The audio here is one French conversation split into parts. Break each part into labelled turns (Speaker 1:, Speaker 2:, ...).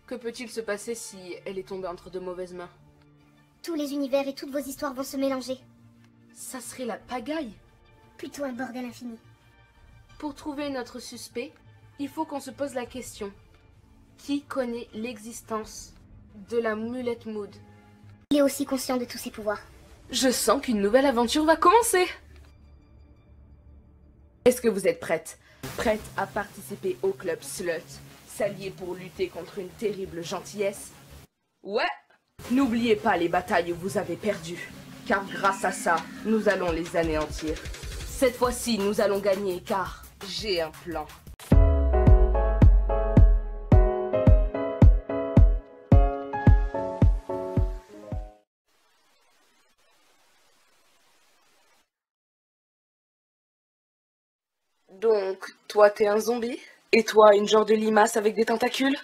Speaker 1: Que peut-il se passer si elle est tombée entre de mauvaises mains?
Speaker 2: Tous les univers et toutes vos histoires vont se mélanger.
Speaker 1: Ça serait la pagaille.
Speaker 2: Plutôt un bordel infini.
Speaker 1: Pour trouver notre suspect, il faut qu'on se pose la question. Qui connaît l'existence de la mulette Mood?
Speaker 2: Il est aussi conscient de tous ses pouvoirs.
Speaker 1: Je sens qu'une nouvelle aventure va commencer. Est-ce que vous êtes prête? Prête à participer au club Slut, s'allier pour lutter contre une terrible gentillesse? Ouais. N'oubliez pas les batailles où vous avez perdu, car grâce à ça, nous allons les anéantir. Cette fois-ci, nous allons gagner, car j'ai un plan. Donc, toi t'es un zombie? Et toi une genre de limace avec des tentacules?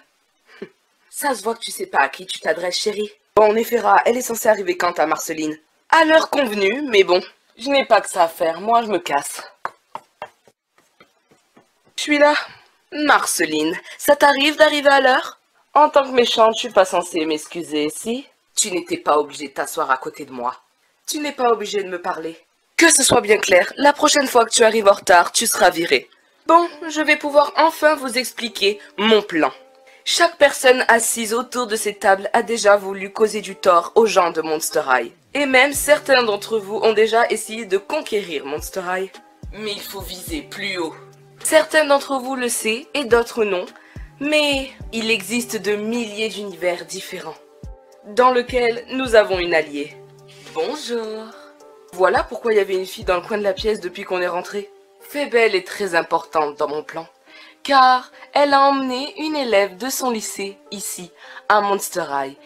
Speaker 1: Ça se voit que tu sais pas à qui tu t'adresses, chérie. Bon, Néphera, elle est censée arriver quand à Marceline? À l'heure convenue, mais bon, je n'ai pas que ça à faire, moi je me casse. Je suis là. Marceline, ça t'arrive d'arriver à l'heure? En tant que méchante, je suis pas censée m'excuser, si? Tu n'étais pas obligée de t'asseoir à côté de moi. Tu n'es pas obligée de me parler. Que ce soit bien clair, la prochaine fois que tu arrives en retard, tu seras virée. Bon, je vais pouvoir enfin vous expliquer mon plan. Chaque personne assise autour de cette table a déjà voulu causer du tort aux gens de Monster High. Et même certains d'entre vous ont déjà essayé de conquérir Monster High. Mais il faut viser plus haut. Certains d'entre vous le savent et d'autres non. Mais il existe de milliers d'univers différents, dans lesquels nous avons une alliée. Bonjour. Voilà pourquoi il y avait une fille dans le coin de la pièce depuis qu'on est rentré. Fébelle est très importante dans mon plan, car elle a emmené une élève de son lycée, ici, à Monster High.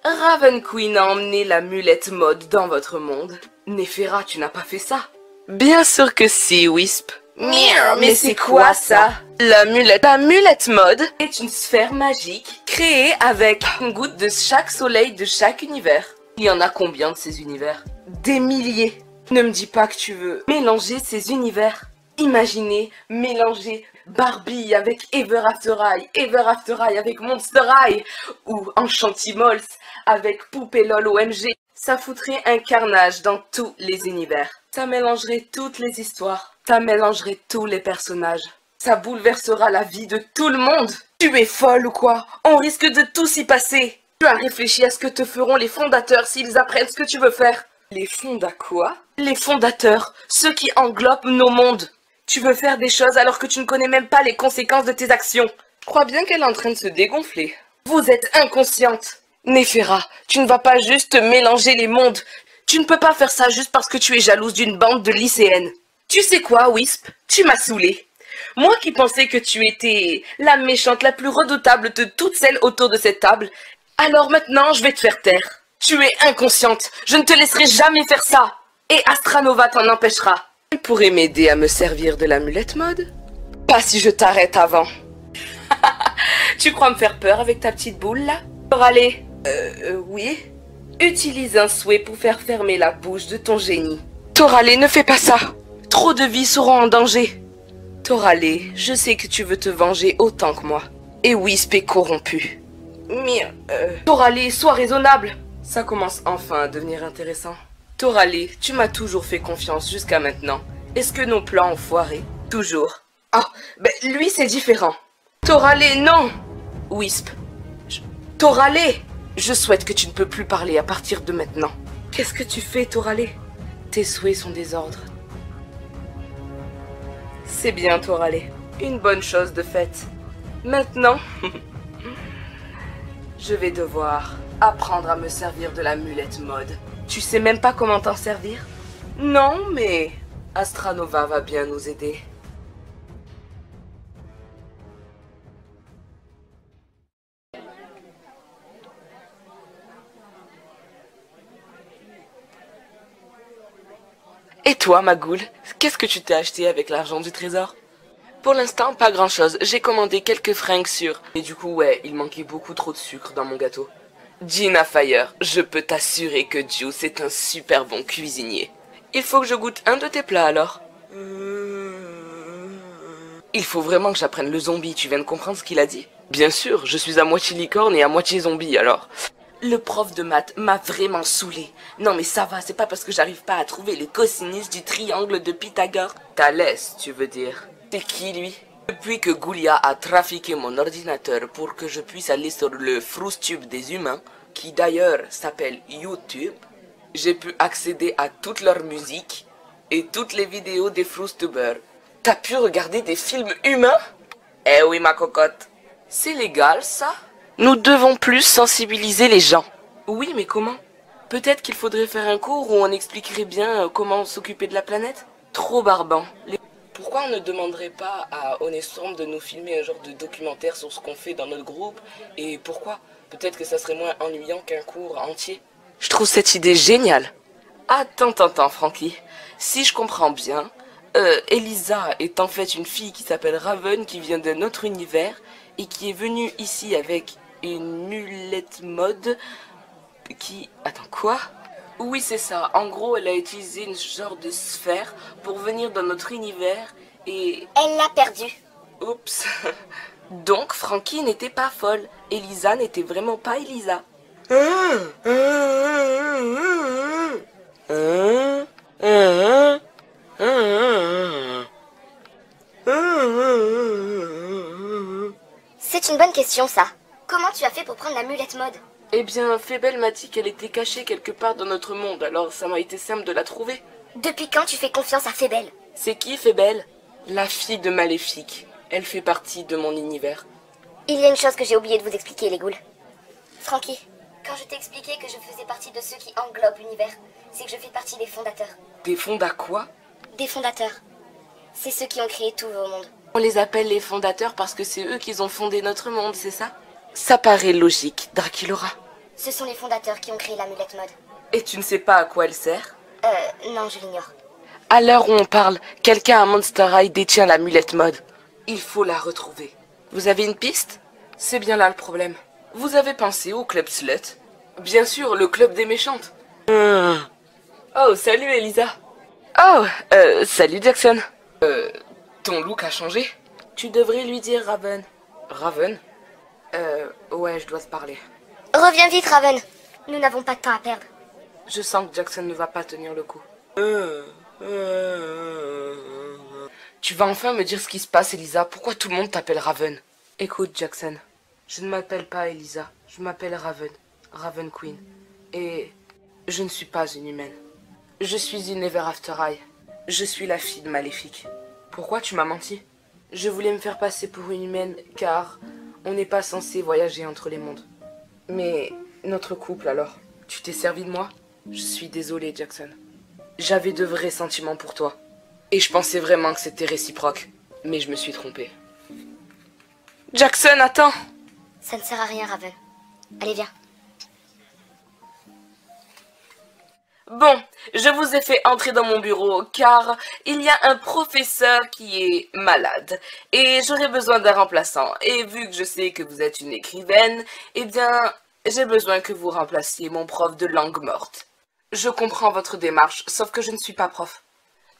Speaker 1: Raven Queen a emmené la mulette mode dans votre monde. Néphera, tu n'as pas fait ça? Bien sûr que si, Wisp. Mais c'est quoi ça? La mulette mode est une sphère magique créée avec une goutte de chaque soleil de chaque univers. Il y en a combien de ces univers? Des milliers. Ne me dis pas que tu veux mélanger ces univers. Imaginez mélanger Barbie avec Ever After High avec Monster High, ou Enchantimals avec Poupée LOL OMG. Ça foutrait un carnage dans tous les univers. Ça mélangerait toutes les histoires. Ça mélangerait tous les personnages. Ça bouleversera la vie de tout le monde. Tu es folle ou quoi? On risque de tous y passer. Tu as réfléchi à ce que te feront les fondateurs s'ils apprennent ce que tu veux faire. Les quoi? Les fondateurs, ceux qui englobent nos mondes. Tu veux faire des choses alors que tu ne connais même pas les conséquences de tes actions. Je crois bien qu'elle est en train de se dégonfler. Vous êtes inconsciente. Néphera, tu ne vas pas juste mélanger les mondes. Tu ne peux pas faire ça juste parce que tu es jalouse d'une bande de lycéennes. Tu sais quoi, Wisp? Tu m'as saoulée. Moi qui pensais que tu étais la méchante la plus redoutable de toutes celles autour de cette table, alors maintenant je vais te faire taire. Tu es inconsciente. Je ne te laisserai jamais faire ça. Et Astranova t'en empêchera. Elle pourrait m'aider à me servir de la mulette mode? Pas si je t'arrête avant. Tu crois me faire peur avec ta petite boule là? Allez, oui. Utilise un souhait pour faire fermer la bouche de ton génie. Toralé, ne fais pas ça. Trop de vies seront en danger. Toralé, je sais que tu veux te venger autant que moi. Et Wisp est corrompu. Mais, Toralé, sois raisonnable. Ça commence enfin à devenir intéressant. Toralé, tu m'as toujours fait confiance jusqu'à maintenant. Est-ce que nos plans ont foiré? Toujours. Ah, ben lui c'est différent. Toralé, non! Wisp. Toralé! Je souhaite que tu ne peux plus parler à partir de maintenant. Qu'est-ce que tu fais, Toralé? Tes souhaits sont des ordres. C'est bien, Toralé. Une bonne chose de faite. Maintenant, je vais devoir apprendre à me servir de la mulette mode. Tu sais même pas comment t'en servir? Non, mais Astranova va bien nous aider. Et toi, Magoul, qu'est-ce que tu t'es acheté avec l'argent du trésor? Pour l'instant, pas grand-chose. J'ai commandé quelques fringues sûres. Et du coup, ouais, il manquait beaucoup trop de sucre dans mon gâteau. Gina Fire, je peux t'assurer que Juice est un super bon cuisinier. Il faut que je goûte un de tes plats alors. Il faut vraiment que j'apprenne le zombie, tu viens de comprendre ce qu'il a dit? Bien sûr, je suis à moitié licorne et à moitié zombie, alors. Le prof de maths m'a vraiment saoulé. Non mais ça va, c'est pas parce que j'arrive pas à trouver le cosinus du triangle de Pythagore. Thalès, tu veux dire. C'est qui lui? Depuis que Goulia a trafiqué mon ordinateur pour que je puisse aller sur le FruStube des humains, qui d'ailleurs s'appelle YouTube, j'ai pu accéder à toute leur musique et toutes les vidéos des FruStubers. T'as pu regarder des films humains? Eh oui ma cocotte. C'est légal ça? Nous devons plus sensibiliser les gens. Oui, mais comment? Peut-être qu'il faudrait faire un cours où on expliquerait bien comment s'occuper de la planète? Trop barbant. Pourquoi on ne demanderait pas à Onestorm de nous filmer un genre de documentaire sur ce qu'on fait dans notre groupe? Et pourquoi? Peut-être que ça serait moins ennuyant qu'un cours entier. Je trouve cette idée géniale. Attends, Frankie. Si je comprends bien, Elisa est en fait une fille qui s'appelle Raven, qui vient d'un autre univers, et qui est venue ici avec une mulette mode qui... Attends, quoi? Oui, c'est ça. En gros, elle a utilisé une genre de sphère pour venir dans notre univers et...
Speaker 2: Elle l'a perdue.
Speaker 1: Oups. Donc, Frankie n'était pas folle. Elisa n'était vraiment pas Elisa.
Speaker 2: C'est une bonne question, ça. Comment tu as fait pour prendre la mulette mode?
Speaker 1: Eh bien, Fébel m'a dit qu'elle était cachée quelque part dans notre monde, alors ça m'a été simple de la trouver.
Speaker 2: Depuis quand tu fais confiance à Fébel?
Speaker 1: C'est qui, Fébel? La fille de Maléfique. Elle fait partie de mon univers.
Speaker 2: Il y a une chose que j'ai oublié de vous expliquer, les ghouls. Frankie, quand je t'ai expliqué que je faisais partie de ceux qui englobent l'univers, c'est que je fais partie des fondateurs.
Speaker 1: Des fonds quoi?
Speaker 2: Des fondateurs. C'est ceux qui ont créé tout au monde.
Speaker 1: On les appelle les fondateurs parce que c'est eux qui ont fondé notre monde, c'est ça? Ça paraît logique, Draculaura.
Speaker 2: Ce sont les fondateurs qui ont créé la mulette mode.
Speaker 1: Et tu ne sais pas à quoi elle sert?
Speaker 2: Non, je l'ignore.
Speaker 1: À l'heure où on parle, quelqu'un à Monster High détient la mulette mode. Il faut la retrouver. Vous avez une piste? C'est bien là le problème. Vous avez pensé au club Slut? Bien sûr, le club des méchantes. Oh, salut Elisa. Oh, salut Jackson. Ton look a changé? Tu devrais lui dire Raven. Raven? Ouais, je dois te parler.
Speaker 2: Reviens vite, Raven. Nous n'avons pas de temps à perdre.
Speaker 1: Je sens que Jackson ne va pas tenir le coup. Tu vas enfin me dire ce qui se passe, Elisa. Pourquoi tout le monde t'appelle Raven? Écoute, Jackson. Je ne m'appelle pas Elisa. Je m'appelle Raven. Raven Queen. Et je ne suis pas une humaine. Je suis une Ever After High. Je suis la fille de Maléfique. Pourquoi tu m'as menti? Je voulais me faire passer pour une humaine car on n'est pas censé voyager entre les mondes. Mais notre couple alors? Tu t'es servi de moi? Je suis désolée, Jackson. J'avais de vrais sentiments pour toi. Et je pensais vraiment que c'était réciproque. Mais je me suis trompée. Jackson, attends!
Speaker 2: Ça ne sert à rien, Raven. Allez, viens.
Speaker 1: Bon, je vous ai fait entrer dans mon bureau car il y a un professeur qui est malade et j'aurais besoin d'un remplaçant. Et vu que je sais que vous êtes une écrivaine, eh bien, j'ai besoin que vous remplaciez mon prof de langue morte. Je comprends votre démarche, sauf que je ne suis pas prof.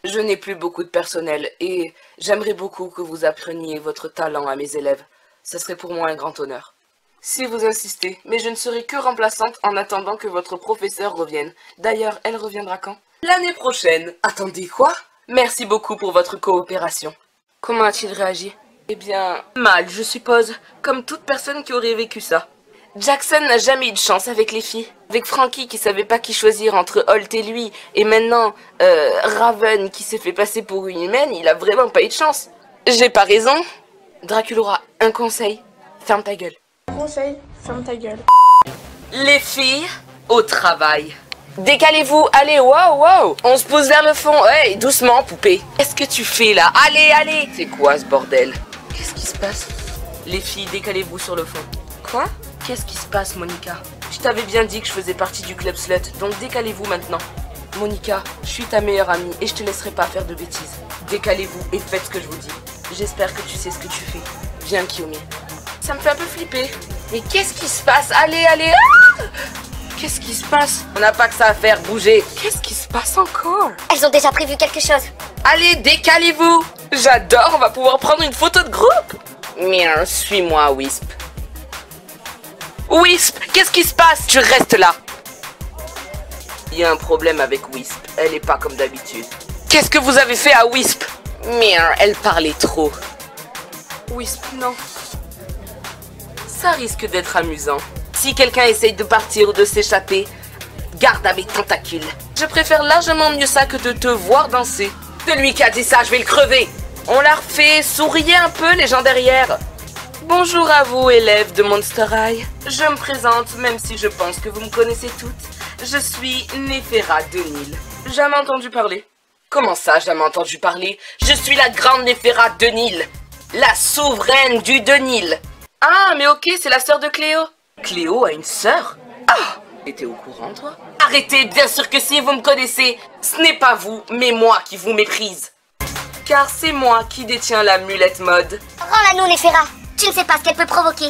Speaker 1: Je n'ai plus beaucoup de personnel et j'aimerais beaucoup que vous appreniez votre talent à mes élèves. Ce serait pour moi un grand honneur. Si vous insistez, mais je ne serai que remplaçante en attendant que votre professeur revienne. D'ailleurs, elle reviendra quand? L'année prochaine. Attendez, quoi? Merci beaucoup pour votre coopération. Comment a-t-il réagi? Eh bien, mal, je suppose, comme toute personne qui aurait vécu ça. Jackson n'a jamais eu de chance avec les filles. Avec Frankie qui savait pas qui choisir entre Holt et lui, et maintenant Raven qui s'est fait passer pour une humaine, il a vraiment pas eu de chance. J'ai pas raison? Draculaura, un conseil, ferme ta gueule.
Speaker 3: Conseil, ferme ta gueule.
Speaker 1: Les filles, au travail. Décalez-vous, allez, wow, on se pose vers le fond. Hey, doucement, poupée. Qu'est-ce que tu fais là? Allez. C'est quoi ce bordel? Qu'est-ce qui se passe? Les filles, décalez-vous sur le fond. Quoi? Qu'est-ce qui se passe, Monica? Je t'avais bien dit que je faisais partie du club Slut, donc décalez-vous maintenant. Monica, je suis ta meilleure amie et je te laisserai pas faire de bêtises. Décalez-vous et faites ce que je vous dis. J'espère que tu sais ce que tu fais. Viens, Kiyomi. Ça me fait un peu flipper. Mais qu'est-ce qui se passe? Allez. Ah! Qu'est-ce qui se passe? On n'a pas que ça à faire, bouger. Qu'est-ce qui se passe encore?
Speaker 2: Elles ont déjà prévu quelque chose.
Speaker 1: Allez, décalez-vous. J'adore, on va pouvoir prendre une photo de groupe. Miaou, suis-moi, Wisp. Wisp, qu'est-ce qui se passe? Tu restes là. Il y a un problème avec Wisp. Elle est pas comme d'habitude. Qu'est-ce que vous avez fait à Wisp? Merde, elle parlait trop. Wisp, non. Ça risque d'être amusant. Si quelqu'un essaye de partir ou de s'échapper, garde à mes tentacules. Je préfère largement mieux ça que de te voir danser. Celui qui a dit ça, je vais le crever. On la refait, souriez un peu les gens derrière. Bonjour à vous, élèves de Monster High. Je me présente, même si je pense que vous me connaissez toutes. Je suis Néféra Denil. Jamais entendu parler. Comment ça, jamais entendu parler? Je suis la grande Néféra Denil. La souveraine du Denil. Ah, mais ok, c'est la sœur de Cléo. Cléo a une sœur? Ah! T'es au courant, toi? Arrêtez, bien sûr que si vous me connaissez, ce n'est pas vous, mais moi qui vous méprise. Car c'est moi qui détiens l'amulette mode.
Speaker 2: Rends-la-nous, Néféra. Tu ne sais pas ce qu'elle peut provoquer.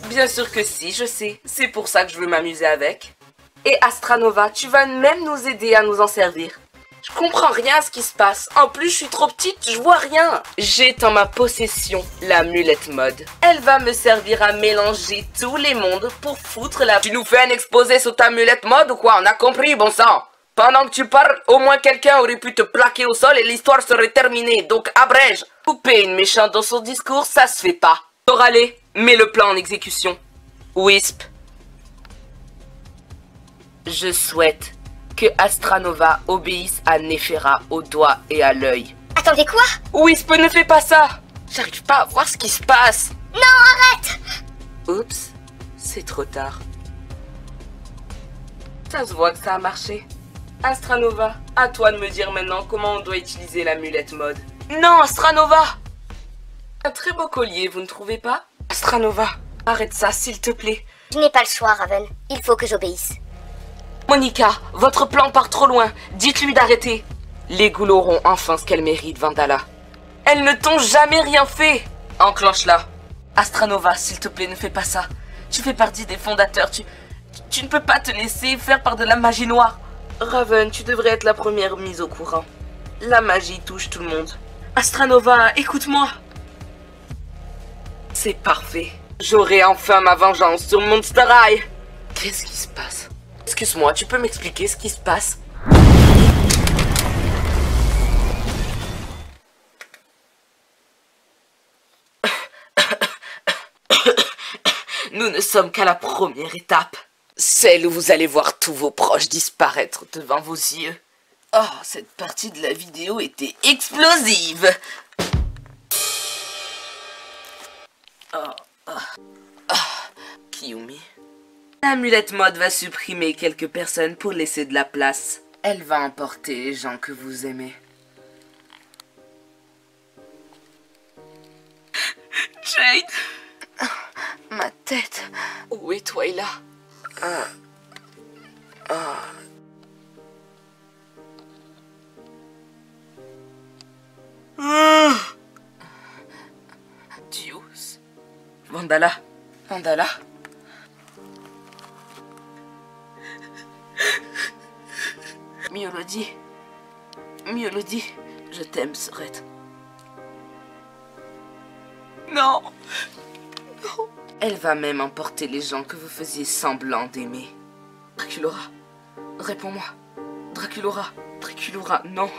Speaker 1: Bien sûr que si, je sais. C'est pour ça que je veux m'amuser avec. Et Astranova, tu vas même nous aider à nous en servir. Je comprends rien à ce qui se passe. En plus, je suis trop petite, je vois rien. J'ai en ma possession l'amulette mode. Elle va me servir à mélanger tous les mondes pour foutre la... Tu nous fais un exposé sur ta amulette mode ou quoi? On a compris, bon sang. Pendant que tu parles, au moins quelqu'un aurait pu te plaquer au sol et l'histoire serait terminée. Donc abrège. Couper une méchante dans son discours, ça se fait pas. Toralé, mets le plan en exécution. Wisp. Je souhaite que Astranova obéisse à Néféra au doigt et à l'œil.
Speaker 2: Attendez, quoi?
Speaker 1: Wisp, ne fais pas ça! J'arrive pas à voir ce qui se passe.
Speaker 2: Non, arrête!
Speaker 1: Oups, c'est trop tard. Ça se voit que ça a marché. Astranova, à toi de me dire maintenant comment on doit utiliser l'amulette mode. Non, Astranova! Un très beau collier, vous ne trouvez pas? Astranova, arrête ça, s'il te plaît.
Speaker 2: Je n'ai pas le choix, Raven. Il faut que j'obéisse.
Speaker 1: Monica, votre plan part trop loin. Dites-lui d'arrêter. Les ghouls auront enfin ce qu'elles méritent, Vandala. Elles ne t'ont jamais rien fait. Enclenche-la. Astranova, s'il te plaît, ne fais pas ça. Tu fais partie des fondateurs. Tu ne peux pas te laisser faire par de la magie noire. Raven, tu devrais être la première mise au courant. La magie touche tout le monde. Astranova, écoute-moi. C'est parfait. J'aurai enfin ma vengeance sur Monster High. Qu'est-ce qui se passe? Excuse-moi, tu peux m'expliquer ce qui se passe? Nous ne sommes qu'à la première étape. Celle où vous allez voir tous vos proches disparaître devant vos yeux. Oh, cette partie de la vidéo était explosive. Kiyumi. L'amulette mode va supprimer quelques personnes pour laisser de la place. Elle va emporter les gens que vous aimez. Jade. Ma tête. Où est Twyla? Deuce. Vandala. Vandala. Mélodie. Mélodie. Je t'aime, Sorette. Non. Non. Elle va même emporter les gens que vous faisiez semblant d'aimer. Draculaura. Réponds-moi. Draculaura. Draculaura, non.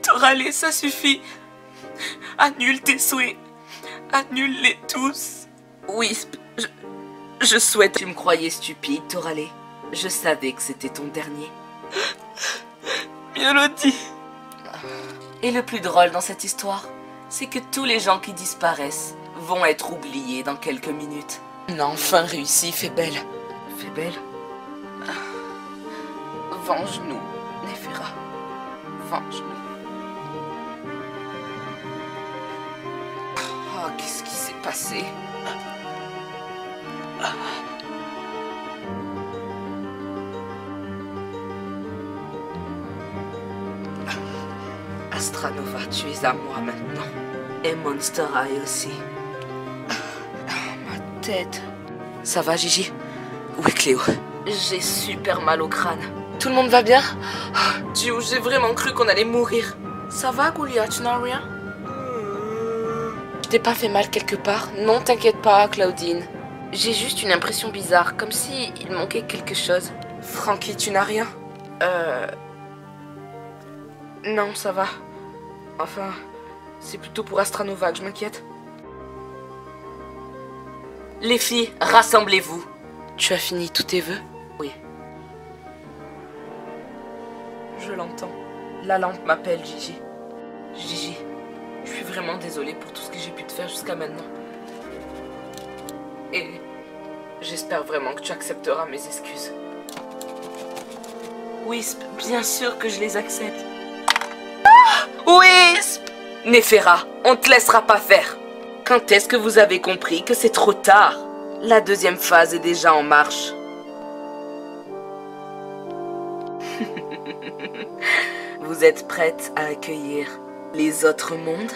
Speaker 1: Toralé, ça suffit. Annule tes souhaits. Annule-les tous. Wisp, je souhaite... Tu me croyais stupide, Toralé. Je savais que c'était ton dernier. Mélodie. Et le plus drôle dans cette histoire, c'est que tous les gens qui disparaissent vont être oubliés dans quelques minutes. On a enfin réussi, Fébelle. Fébelle? Venge-nous, Néféra. Venge-nous. Oh, qu'est-ce qui s'est passé? Astranova, tu es à moi maintenant. Et Monster High aussi. Ma tête. Ça va, Gigi? Où est Cléo? J'ai super mal au crâne. Tout le monde va bien? Dieu, j'ai vraiment cru qu'on allait mourir. Ça va, Goulia? Tu n'as rien? Je t'ai pas fait mal quelque part? Non, t'inquiète pas, Claudine. J'ai juste une impression bizarre, comme si il manquait quelque chose. Frankie, tu n'as rien? Non, ça va. Enfin, c'est plutôt pour Astranova que je m'inquiète. Les filles, rassemblez-vous. Tu as fini tous tes vœux? Oui. Je l'entends. La lampe m'appelle, Gigi. Gigi, je suis vraiment désolée pour tout ce que j'ai pu te faire jusqu'à maintenant. Et j'espère vraiment que tu accepteras mes excuses. Wisp, bien sûr que je les accepte. Ah, Wisp! Néphera, on te laissera pas faire. Quand est-ce que vous avez compris que c'est trop tard? La deuxième phase est déjà en marche. Vous êtes prête à accueillir les autres mondes?